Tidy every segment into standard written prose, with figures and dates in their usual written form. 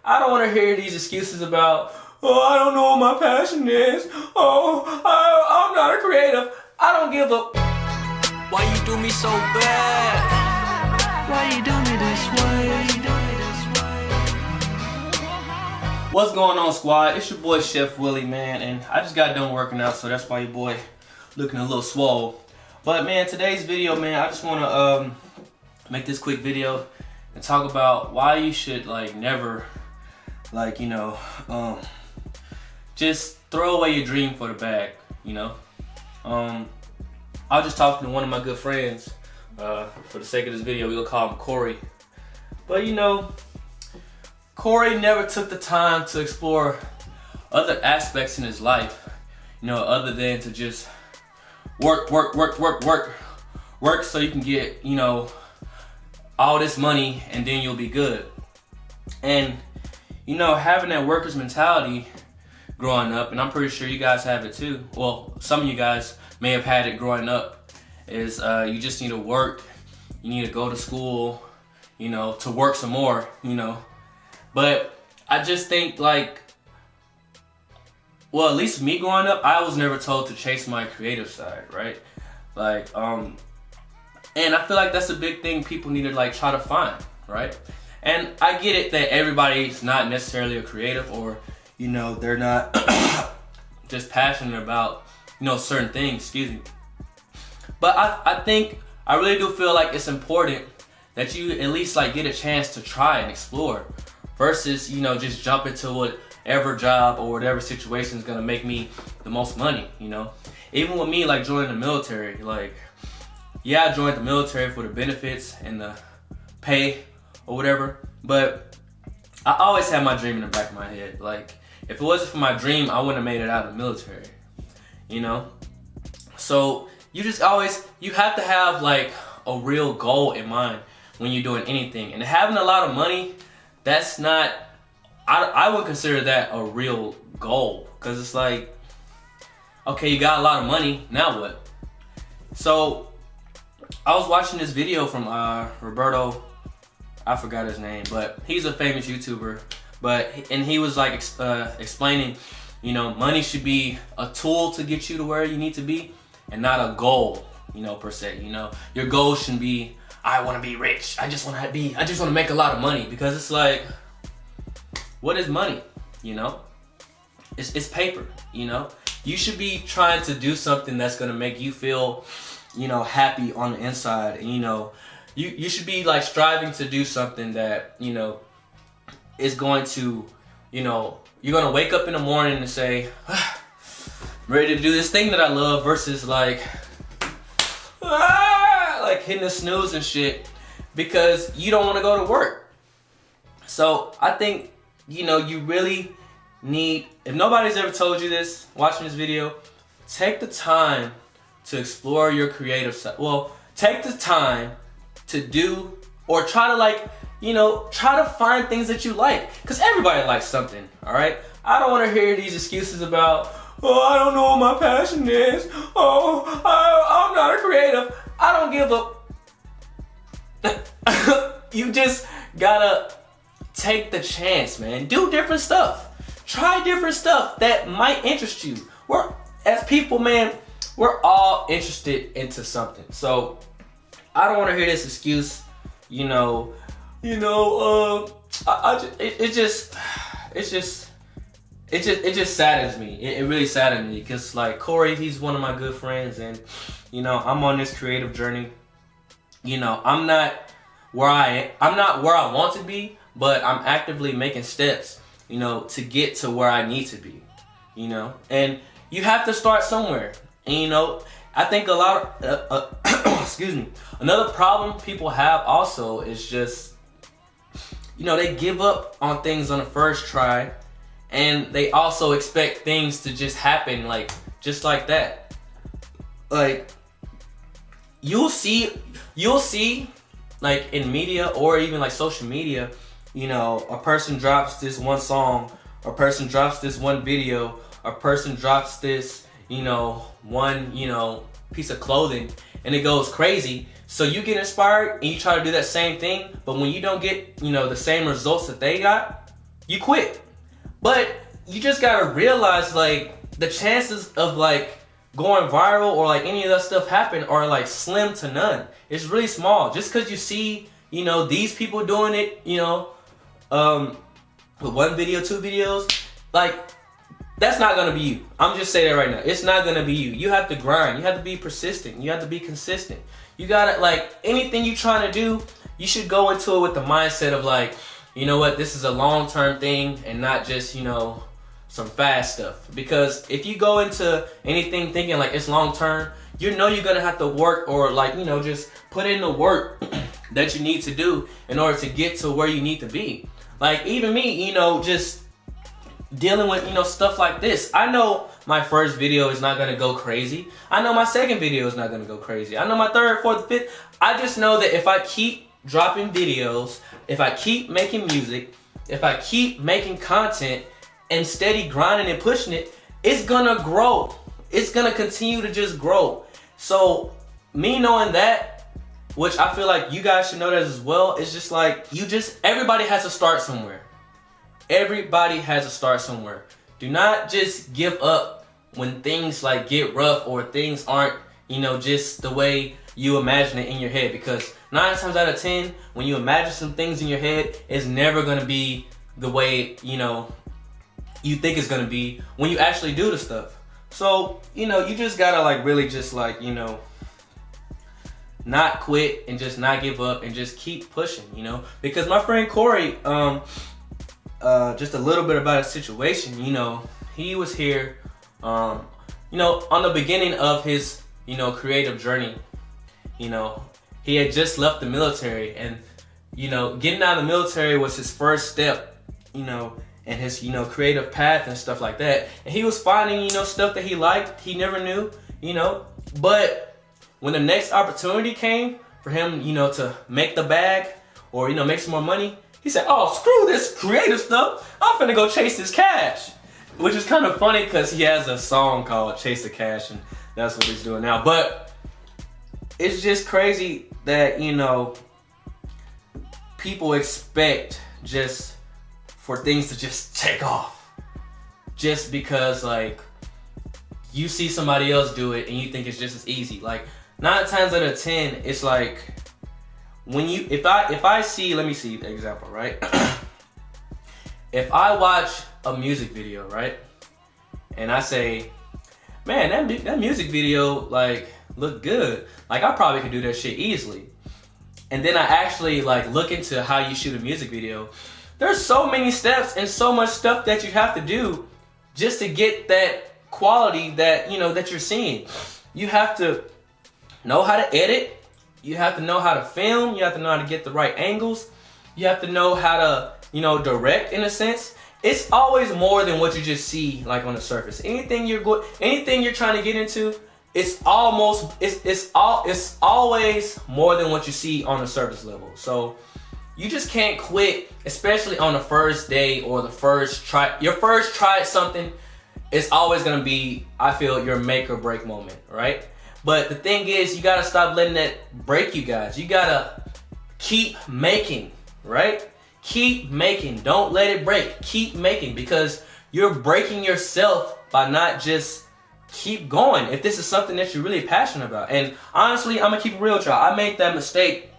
I don't want to hear these excuses about, oh, I don't know what my passion is. Oh, I'm not a creative. I don't give a. Why you do me so bad? Why you do me this way? What's going on, squad? It's your boy Shef Willy, man, and I just got done working out, so that's why your boy looking a little swole. But man, today's video, man, I just want to make this quick video and talk about why you should never, just throw away your dream for the bag. I was just talking to one of my good friends. For the sake of this video, we'll call him Corey. But Corey never took the time to explore other aspects in his life, other than to just work so you can get, all this money and then you'll be good. And, having that worker's mentality growing up, and I'm pretty sure you guys have it too. Well, some of you guys may have had it growing up, is you just need to work, you need to go to school, to work some more, But I just think at least me growing up, I was never told to chase my creative side, right? And I feel like that's a big thing people need to try to find, right? And I get it that everybody's not necessarily a creative, or they're not just passionate about certain things, excuse me. But I think I really do feel like it's important that you at least get a chance to try and explore, versus just jump into whatever job or whatever situation is gonna make me the most money. Even with me joining the military, yeah, I joined the military for the benefits and the pay or whatever, but I always had my dream in the back of my head. If it wasn't for my dream, I wouldn't have made it out of the military, So you have to have a real goal in mind when you're doing anything. And having a lot of money, that's not, I wouldn't consider that a real goal, because it's okay, you got a lot of money, now what? So I was watching this video from Roberto, I forgot his name, but he's a famous YouTuber. And he was explaining, money should be a tool to get you to where you need to be, and not a goal, per se. Your goal shouldn't be, I want to be rich. I just want to make a lot of money, because it's what is money? It's paper. You should be trying to do something that's gonna make you feel, happy on the inside, and you should be striving to do something that is going to, you're gonna wake up in the morning and say, I'm ready to do this thing that I love, versus hitting the snooze and shit because you don't want to go to work. So I think you really need, if nobody's ever told you this watching this video, take the time to explore your creative side. Well, take the time to do, or try to try to find things that you like, because everybody likes something. All right, I don't want to hear these excuses about, oh, I don't know what my passion is. Oh, I'm not a creative. I don't give a. You just gotta take the chance, man. Do different stuff. Try different stuff that might interest you. As people, man, we're all interested into something. So I don't want to hear this excuse. It just saddens me. It really saddens me, because Corey, he's one of my good friends, and I'm on this creative journey. I'm not where I want to be, but I'm actively making steps, to get to where I need to be, and you have to start somewhere. And I think a lot of excuse me, another problem people have also is just they give up on things on the first try, and they also expect things to just happen just like that. You'll see in media, or even social media, a person drops this one song, a person drops this one video, a person drops this one piece of clothing, and it goes crazy. So you get inspired and you try to do that same thing, but when you don't get the same results that they got, you quit. But you just gotta realize, like, the chances of like going viral or like any of that stuff happen are like slim to none. It's really small. Just because you see, you know, these people doing it, you know, with one video, 2 videos, like, that's not gonna be you. I'm just saying that right now. It's not gonna be you. You have to grind. You have to be persistent. You have to be consistent. You gotta, like, anything you're trying to do, you should go into it with the mindset of like, you know what, this is a long-term thing and not just, you know, some fast stuff. Because if you go into anything thinking like it's long-term, you know you're gonna have to work, or like, you know, just put in the work that you need to do in order to get to where you need to be. Like, even me, you know, just dealing with, you know, stuff like this. I know my first video is not gonna go crazy. I know my second video is not gonna go crazy. I know my third, fourth, fifth. I just know that if I keep dropping videos, if I keep making music, if I keep making content and steady grinding and pushing it, it's gonna grow. It's gonna continue to just grow. So me knowing that, which I feel like you guys should know that as well, it's just like, everybody has to start somewhere. Everybody has to start somewhere. Do not just give up when things like get rough or things aren't, you know, just the way you imagine it in your head. Because 9 times out of 10, when you imagine some things in your head, it's never gonna be the way, you know, you think it's gonna be when you actually do the stuff. So, you know, you just gotta like really just like, you know, not quit and just not give up and just keep pushing, you know. Because my friend Corey, just a little bit about his situation, you know, he was here, you know, on the beginning of his, you know, creative journey. You know, he had just left the military, and, you know, getting out of the military was his first step, you know, in his, you know, creative path and stuff like that. And he was finding, you know, stuff that he liked, he never knew, you know. But when the next opportunity came for him, you know, to make the bag or, you know, make some more money, he said, oh, screw this creative stuff. I'm finna go chase this cash. Which is kind of funny because he has a song called Chase the Cash, and that's what he's doing now. But it's just crazy that, you know, people expect just for things to just take off. Just because, like, you see somebody else do it and you think it's just as easy. Like, 9 times out of 10, it's like, when you, if I see, let me see the example, right? If I watch a music video, right, and I say, man, that music video, like, look good. Like, I probably could do that shit easily. And then I actually, like, look into how you shoot a music video. There's so many steps and so much stuff that you have to do just to get that quality that, you know, that you're seeing. You have to know how to edit. You have to know how to film. You have to know how to get the right angles. You have to know how to, you know, direct, in a sense. It's always more than what you just see, like, on the surface. Anything you're trying to get into, it's always more than what you see on the surface level. So you just can't quit, especially on the first day or the first try. Your first try at something is always gonna be, I feel, your make or break moment, right? But the thing is, you gotta stop letting that break you guys. You gotta keep making, right? Keep making. Don't let it break. Keep making, because you're breaking yourself by not just keep going if this is something that you're really passionate about. And honestly, I'm gonna keep it real with y'all. I made that mistake,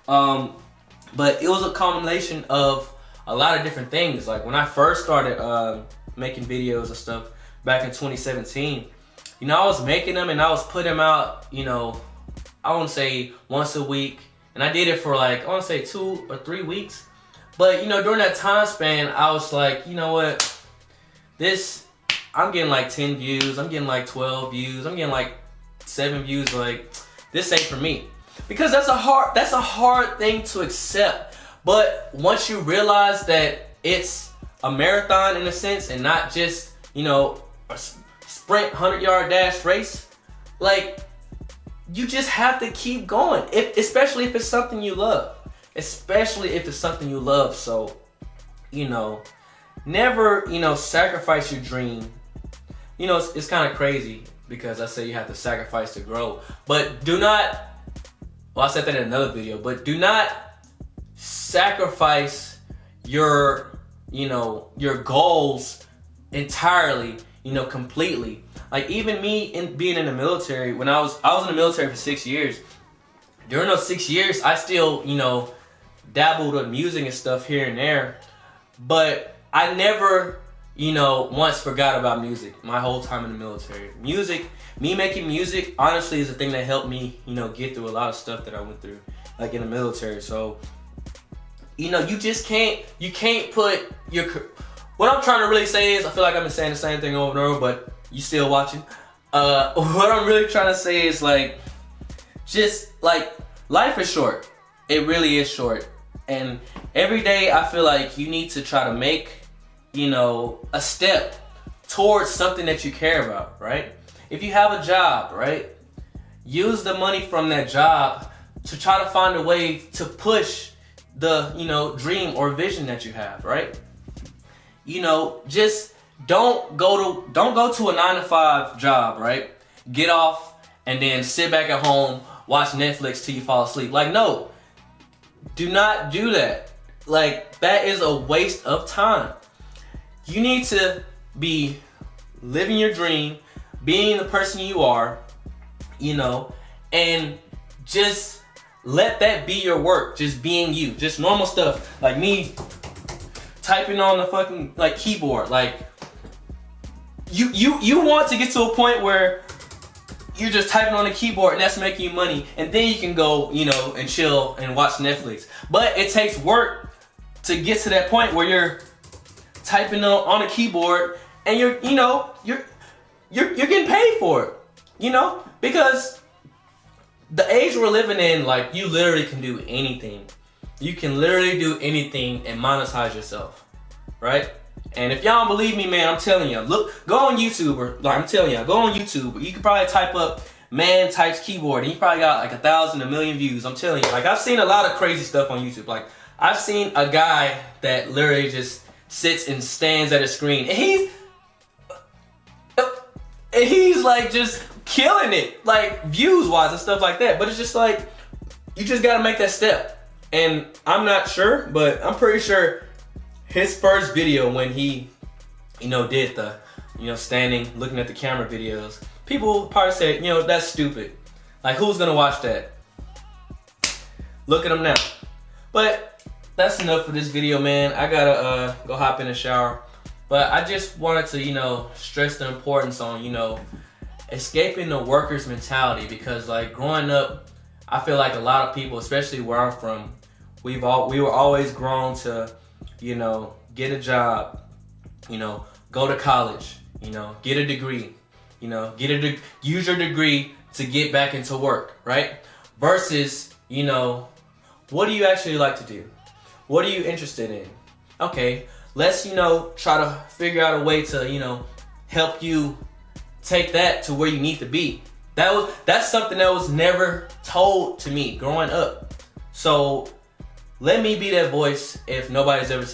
but it was a combination of a lot of different things. Like, when I first started making videos and stuff back in 2017, you know, I was making them and I was putting them out, you know, I want to say once a week. And I did it for like, I want to say 2 or 3 weeks. But, you know, during that time span, I was like, you know what, I'm getting like 10 views. I'm getting like 12 views. I'm getting like 7 views. Like, this ain't for me. Because that's a hard thing to accept. But once you realize that it's a marathon in a sense and not just, you know, a sprint 100-yard dash race, like, you just have to keep going. Especially if it's something you love. Especially if it's something you love. So, you know, never, you know, sacrifice your dream. You know, it's kind of crazy because I say you have to sacrifice to grow. But do not, well, I said that in another video, but do not sacrifice your you know, your goals entirely, you know, completely. Like even me being in the military, when I was in the military for 6 years. During those 6 years, I still, you know, dabbled with music and stuff here and there, but I never, you know, once forgot about music my whole time in the military. Me making music, honestly, is the thing that helped me, you know, get through a lot of stuff that I went through, like in the military. So, you know, you can't put your, what I'm trying to really say is, I feel like I've been saying the same thing over and over, but you still watching. What I'm really trying to say is like, just like, life is short. It really is short. And every day I feel like you need to try to make, you know, a step towards something that you care about, right? If you have a job, right? Use the money from that job to try to find a way to push the, you know, dream or vision that you have, right? You know, just don't go to a 9-to-5 job, right? Get off and then sit back at home, watch Netflix till you fall asleep. Like, no, do not do that. Like, that is a waste of time. You need to be living your dream, being the person you are, you know, and just let that be your work. Just being you, just normal stuff. Like me typing on the fucking like keyboard. Like you want to get to a point where you're just typing on the keyboard and that's making you money, and then you can go, you know, and chill and watch Netflix. But it takes work to get to that point where you're typing on a keyboard and you're getting paid for it, you know, because the age we're living in, like, you literally can do anything. You can literally do anything and monetize yourself, right? And if y'all don't believe me, man, I'm telling you, go on YouTube, go on YouTube. You can probably type up man types keyboard and you probably got like 1,000, 1,000,000 views. I'm telling you, like, I've seen a lot of crazy stuff on YouTube. Like, I've seen a guy that literally just sits and stands at a screen and he's like just killing it, like views wise and stuff like that. But it's just like, you just gotta make that step. And I'm not sure, but I'm pretty sure his first video when he, you know, did the, you know, standing looking at the camera videos, people probably said, you know, that's stupid. Like, who's gonna watch that? Look at him now. But that's enough for this video, man. I gotta go hop in the shower. But I just wanted to, you know, stress the importance on, you know, escaping the worker's mentality, because like growing up, I feel like a lot of people, especially where I'm from, we were always grown to, you know, get a job, you know, go to college, you know, get a degree, you know, use your degree to get back into work, right? Versus, you know, what do you actually like to do? What are you interested in? Okay, let's, you know, try to figure out a way to, you know, help you take that to where you need to be. That's something that was never told to me growing up. So let me be that voice. If nobody's ever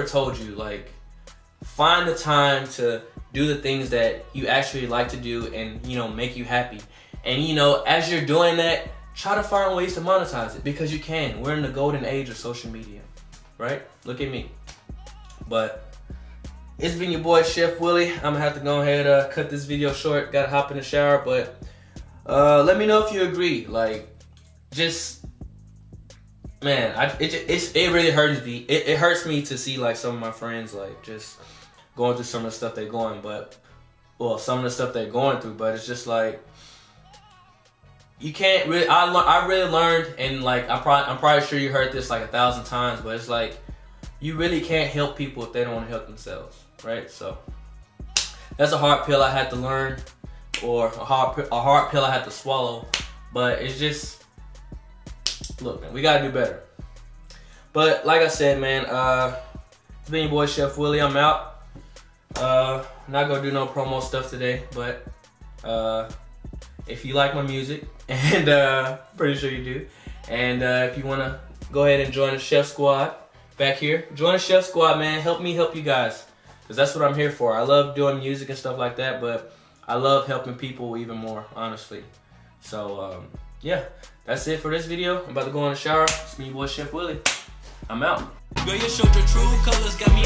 told you, like, find the time to do the things that you actually like to do and, you know, make you happy. And, you know, as you're doing that, try to find ways to monetize it, because you can. We're in the golden age of social media, right? Look at me. But it's been your boy Shef Willy. I'm gonna have to go ahead cut this video short. Gotta hop in the shower, but let me know if you agree. Like, just, man, it really hurts me. It hurts me to see like some of my friends like just going through some of the stuff they're going, some of the stuff they're going through. But it's just like, you can't really. I really learned, and like I'm probably sure you heard this like 1,000 times, but it's like, you really can't help people if they don't want to help themselves, right? So that's a hard pill I had to learn, or a hard pill I had to swallow. But it's just, look, man, we gotta do better. But like I said, man, it's been your boy Shef Willy. I'm out. Not gonna do no promo stuff today, but if you like my music, and pretty sure you do, and if you wanna go ahead and join the Chef Squad back here, join the Chef Squad, man. Help me help you guys, because that's what I'm here for. I love doing music and stuff like that, but I love helping people even more, honestly. So yeah, that's it for this video. I'm about to go in the shower. It's me, your boy Shef Willy. I'm out. Girl, you showed your true colors, got me